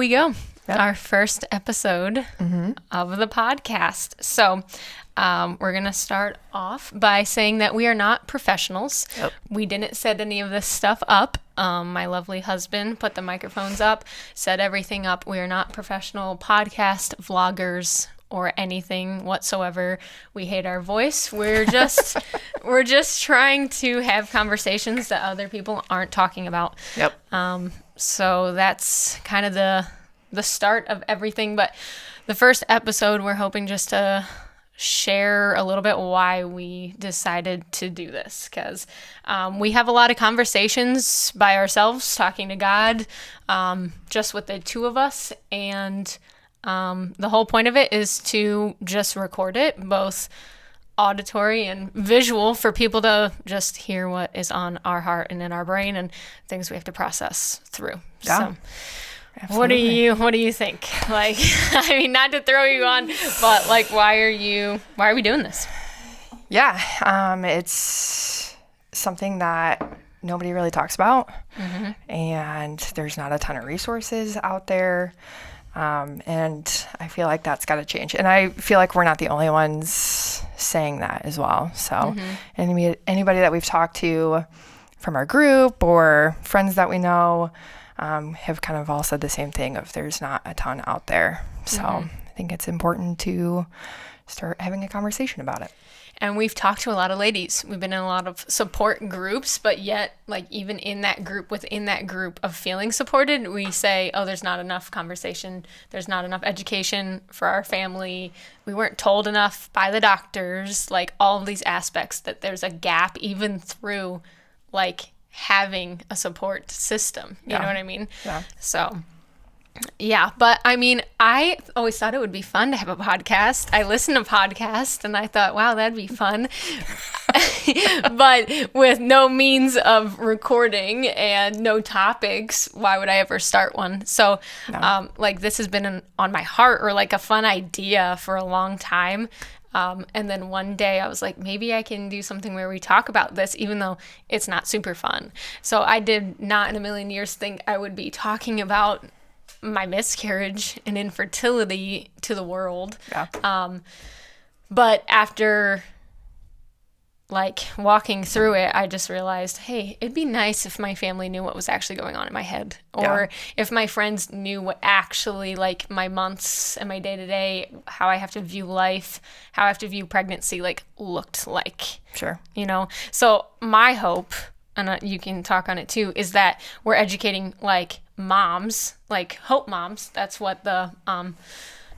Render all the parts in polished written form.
we go. Yep. Our first episode of the podcast. So we're going to start off by saying that we are not professionals. Yep. We didn't set any of this stuff up. My lovely husband put the microphones up, set everything up. We are not professional podcast vloggers or anything whatsoever. We hate our voice. We're just trying to have conversations that other people aren't talking about. Yep. So that's kind of the start of everything. But the first episode, we're hoping just to share a little bit why we decided to do this, because we have a lot of conversations by ourselves, talking to God, just with the two of us, and the whole point of it is to just record it, both auditory and visual, for people to just hear what is on our heart and in our brain and things we have to process through. Yeah. So absolutely. What do you think? Like, I mean, not to throw you on, but like, why are we doing this? Yeah. It's something that nobody really talks about, and there's not a ton of resources out there. And I feel like that's got to change. And I feel like we're not the only ones saying that as well. So anybody that we've talked to from our group or friends that we know have kind of all said the same thing of there's not a ton out there. So I think it's important to start having a conversation about it. And we've talked to a lot of ladies. We've been in a lot of support groups, but yet, like, even in that group, within that group of feeling supported, we say, oh, there's not enough conversation. There's not enough education for our family. We weren't told enough by the doctors, like all of these aspects, that there's a gap even through, like, having a support system. You know what I mean? Yeah. So yeah, but I mean, I always thought it would be fun to have a podcast. I listen to podcasts and I thought, wow, that'd be fun. But with no means of recording and no topics, why would I ever start one? So like, this has been on my heart, or like a fun idea for a long time. And then one day I was like, maybe I can do something where we talk about this, even though it's not super fun. So I did not in a million years think I would be talking about my miscarriage and infertility to the world. Yeah. But after like walking through it, I just realized, hey, it'd be nice if my family knew what was actually going on in my head, or if my friends knew what actually, like, my months and my day-to-day, how I have to view life, how I have to view pregnancy, like, looked like. Sure. You know? So my hope, and you can talk on it too, is that we're educating, like, moms, like Hope Moms. That's what the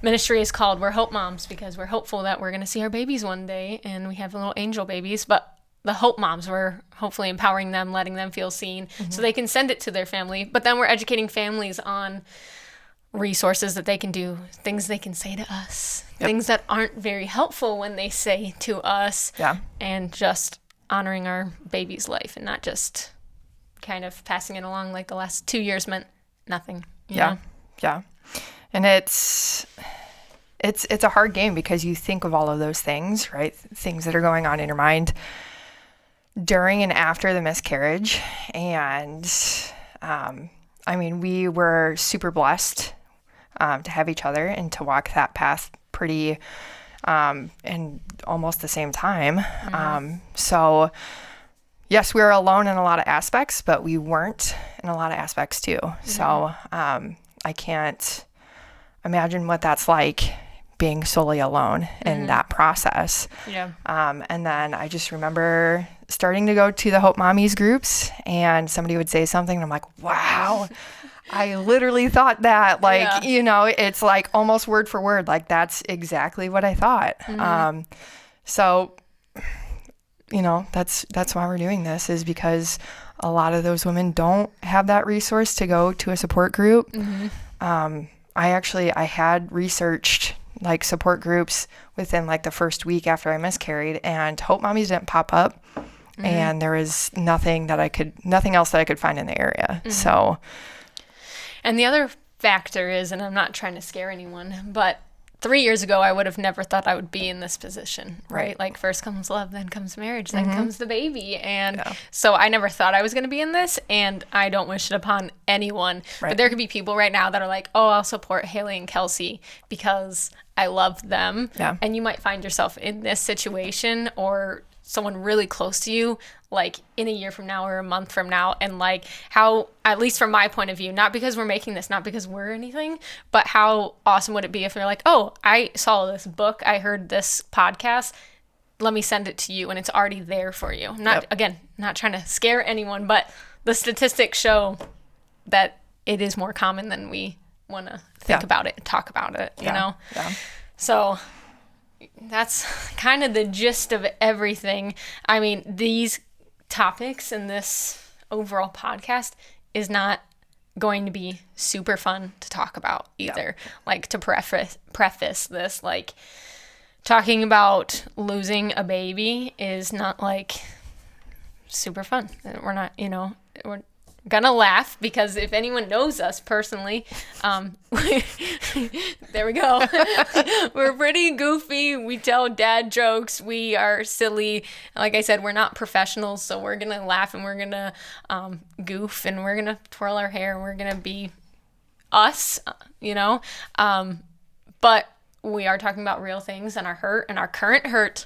ministry is called. We're Hope Moms because we're hopeful that we're going to see our babies one day, and we have little angel babies. But the Hope Moms, we're hopefully empowering them, letting them feel seen so they can send it to their family. But then we're educating families on resources that they can do, things they can say to us, things that aren't very helpful when they say to us, and just honoring our baby's life and not just kind of passing it along like the last 2 years meant nothing. You know? Yeah. And it's a hard game because you think of all of those things, right? Things that are going on in your mind during and after the miscarriage. And I mean, we were super blessed to have each other and to walk that path pretty in almost the same time. So yes, we were alone in a lot of aspects, but we weren't in a lot of aspects too. So I can't imagine what that's like, being solely alone in that process. Yeah. And then I just remember starting to go to the Hope Mommies groups, and somebody would say something, and I'm like, wow, I literally thought that. Like, you know, it's like almost word for word, like that's exactly what I thought. So, you know, that's why we're doing this, is because a lot of those women don't have that resource to go to a support group. I had researched like support groups within like the first week after I miscarried, and Hope Mommies didn't pop up, and there was nothing else that I could find in the area. So, and the other factor is, and I'm not trying to scare anyone, but 3 years ago, I would have never thought I would be in this position, right? Like first comes love, then comes marriage, then comes the baby. And so I never thought I was going to be in this, and I don't wish it upon anyone. Right. But there could be people right now that are like, oh, I'll support Haley and Kelsey because I love them. Yeah. And you might find yourself in this situation or someone really close to you, like in a year from now or a month from now, and like how, at least from my point of view, not because we're making this, not because we're anything, but how awesome would it be if you're like, oh, I saw this book, I heard this podcast, let me send it to you, and it's already there for you. Not again, not trying to scare anyone, but the statistics show that it is more common than we want to think about it, talk about it, you know? Yeah. So that's kind of the gist of everything. I mean, these topics in this overall podcast is not going to be super fun to talk about either. Like, to preface this, like, talking about losing a baby is not like super fun. We're not, you know, we're gonna laugh because if anyone knows us personally, there we go. We're pretty goofy. We tell dad jokes. We are silly. Like I said, we're not professionals, so we're gonna laugh and we're gonna goof and we're gonna twirl our hair and we're gonna be us, you know. But we are talking about real things and our hurt and our current hurt.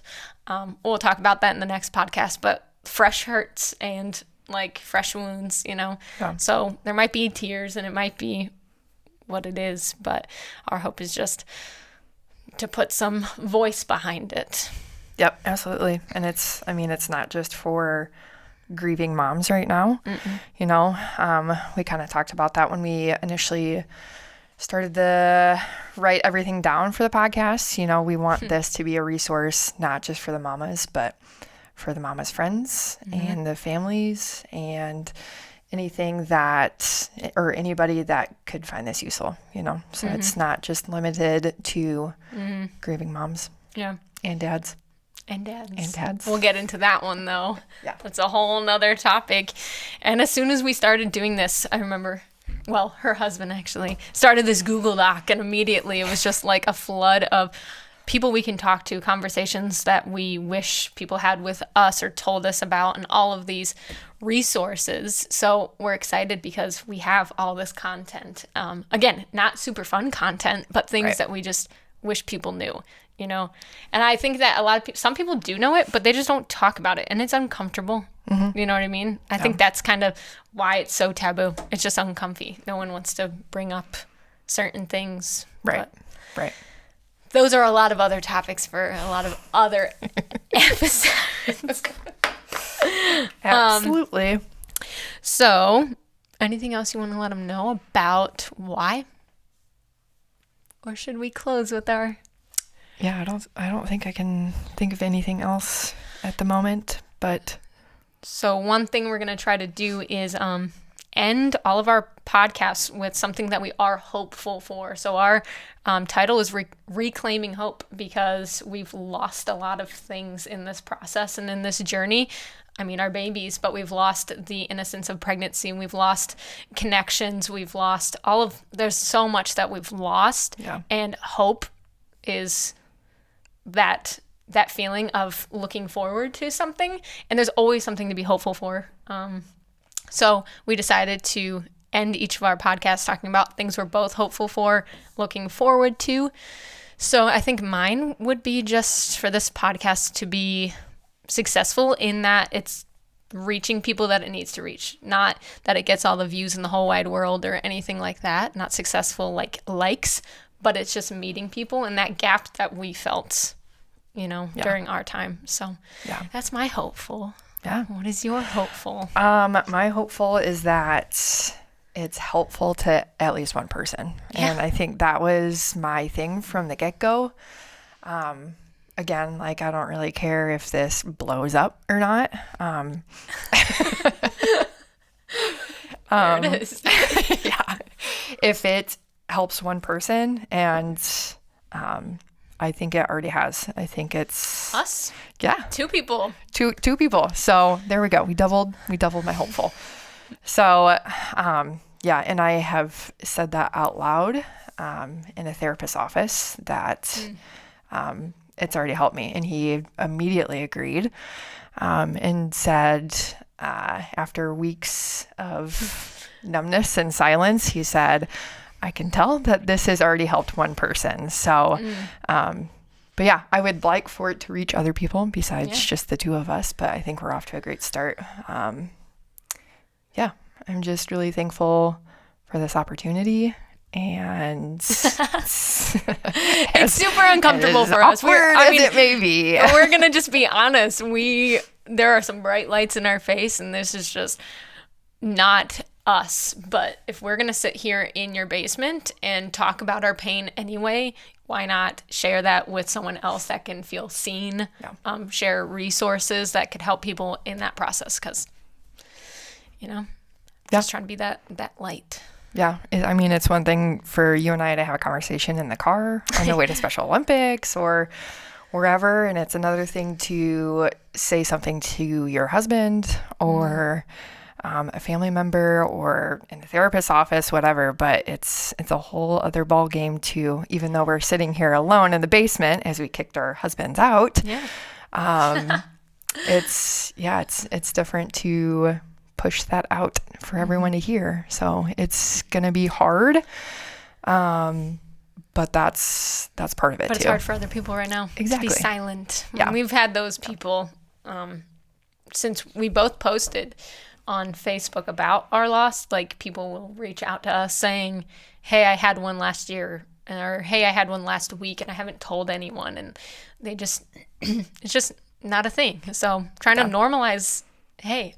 We'll talk about that in the next podcast, but fresh hurts and like fresh wounds, you know. So there might be tears and it might be what it is, but our hope is just to put some voice behind it. Yep, absolutely. And it's not just for grieving moms right now. You know, we kind of talked about that when we initially started to write everything down for the podcast. You know, we want this to be a resource, not just for the mamas, but for the mama's friends and the families and anything that, or anybody that could find this useful, you know. So it's not just limited to grieving moms. Yeah. And dads. And dads. And dads. We'll get into that one though. Yeah. That's a whole nother topic. And as soon as we started doing this, I remember, well, her husband actually started this Google Doc, and immediately it was just like a flood of people we can talk to, conversations that we wish people had with us or told us about, and all of these resources. So we're excited because we have all this content. Again, not super fun content, but things that we just wish people knew, you know? And I think that a lot of people, some people do know it, but they just don't talk about it, and it's uncomfortable. You know what I mean? I think that's kind of why it's so taboo. It's just uncomfy. No one wants to bring up certain things. Right. Those are a lot of other topics for a lot of other episodes. Absolutely. So, anything else you want to let them know about why? Or should we close with our... Yeah, I don't think I can think of anything else at the moment, but... So one thing we're going to try to do is end all of our podcasts with something that we are hopeful for. So our title is Reclaiming Hope, because we've lost a lot of things in this process and in this journey. I mean, our babies, but we've lost the innocence of pregnancy. We've lost connections. We've lost there's so much that we've lost. Yeah. And hope is that feeling of looking forward to something. And there's always something to be hopeful for. So we decided to end each of our podcasts talking about things we're both hopeful for, looking forward to. So I think mine would be just for this podcast to be successful in that it's reaching people that it needs to reach. Not that it gets all the views in the whole wide world or anything like that. Not successful like likes, but it's just meeting people and that gap that we felt, you know, during our time. So that's my hopeful. Yeah. What is your hopeful? My hopeful is that it's helpful to at least one person. Yeah. And I think that was my thing from the get-go. Again, like, I don't really care if this blows up or not. There it is. Yeah. If it helps one person, and I think it already has. I think it's Us? Yeah. 2 people. Two people. So there we go. We doubled my hopeful. So Yeah. And I have said that out loud in a therapist's office that it's already helped me. And he immediately agreed and said, after weeks of numbness and silence, he said, I can tell that this has already helped one person. So, but yeah, I would like for it to reach other people besides just the two of us, but I think we're off to a great start. Yeah, I'm just really thankful for this opportunity. And it's super uncomfortable for us. It may be. We're going to just be honest. There are some bright lights in our face, and this is just not us. But if we're going to sit here in your basement and talk about our pain anyway, why not share that with someone else that can feel seen, share resources that could help people in that process? Because, just trying to be that light. Yeah. I mean, it's one thing for you and I to have a conversation in the car on the way to Special Olympics or wherever. And it's another thing to say something to your husband or a family member or in the therapist's office, whatever. But it's a whole other ball game too, even though we're sitting here alone in the basement as we kicked our husbands out. Yeah. It's different to push that out for everyone to hear. So it's going to be hard. But that's part of it too. But it's hard for other people right now to be silent. Yeah. We've had those people, since we both posted on Facebook about our loss, like people will reach out to us saying, hey, I had one last year, or hey, I had one last week and I haven't told anyone. And they just, it's just not a thing. So trying to normalize, hey,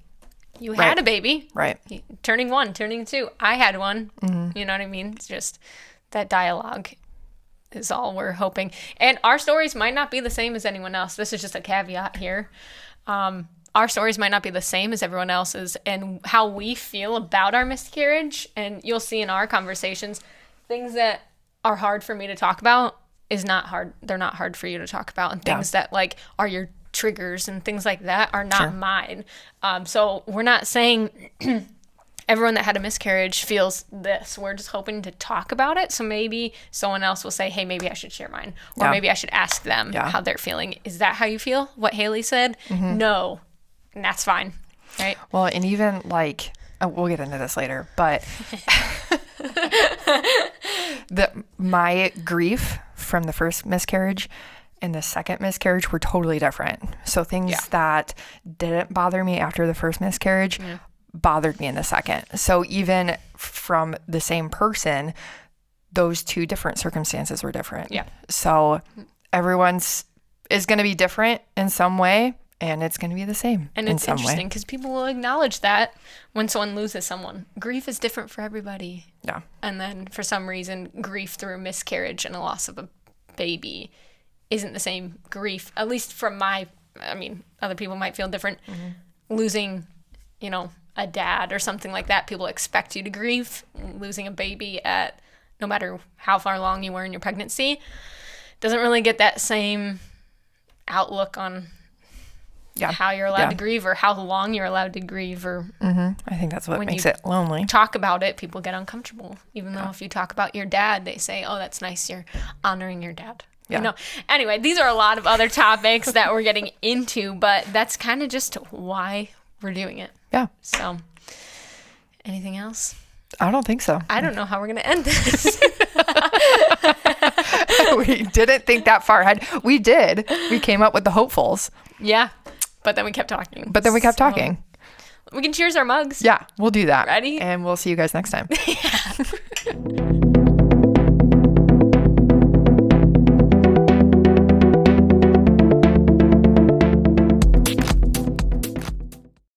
you had a baby. Right. Turning 1, turning 2. I had one. Mm-hmm. You know what I mean? It's just that dialogue is all we're hoping. And our stories might not be the same as anyone else. This is just a caveat here. Our stories might not be the same as everyone else's, and how we feel about our miscarriage. And you'll see in our conversations, things that are hard for me to talk about is not hard. They're not hard for you to talk about. And things that like are your triggers and things like that are not mine. So we're not saying everyone that had a miscarriage feels this. We're just hoping to talk about it. So maybe someone else will say, hey, maybe I should share mine. Or maybe I should ask them how they're feeling. Is that how you feel? What Haley said? Mm-hmm. No. And that's fine. Right? Well, and even like, we'll get into this later, but my grief from the first miscarriage and the second miscarriage were totally different. So things that didn't bother me after the first miscarriage bothered me in the second. So even from the same person, those two different circumstances were different. Yeah. So everyone's is going to be different in some way, and it's going to be the same and it's interesting because people will acknowledge that when someone loses someone. Grief is different for everybody. Yeah. And then for some reason, grief through miscarriage and a loss of a baby isn't the same grief, at least from other people might feel different. Mm-hmm. Losing, a dad or something like that, people expect you to grieve. Losing a baby at no matter how far along you were in your pregnancy doesn't really get that same outlook on how you're allowed to grieve or how long you're allowed to grieve. Or I think that's what makes it lonely. Talk about it, people get uncomfortable. Even though if you talk about your dad, they say, oh, that's nice, you're honoring your dad. Yeah. Anyway, these are a lot of other topics that we're getting into, but that's kind of just why we're doing it. Yeah. So, anything else? I don't think so. I don't know how we're going to end this. We didn't think that far ahead. We did. We came up with the hopefuls. Yeah. But then we kept talking. We can cheers our mugs. Yeah, we'll do that. Ready? And we'll see you guys next time. Yeah.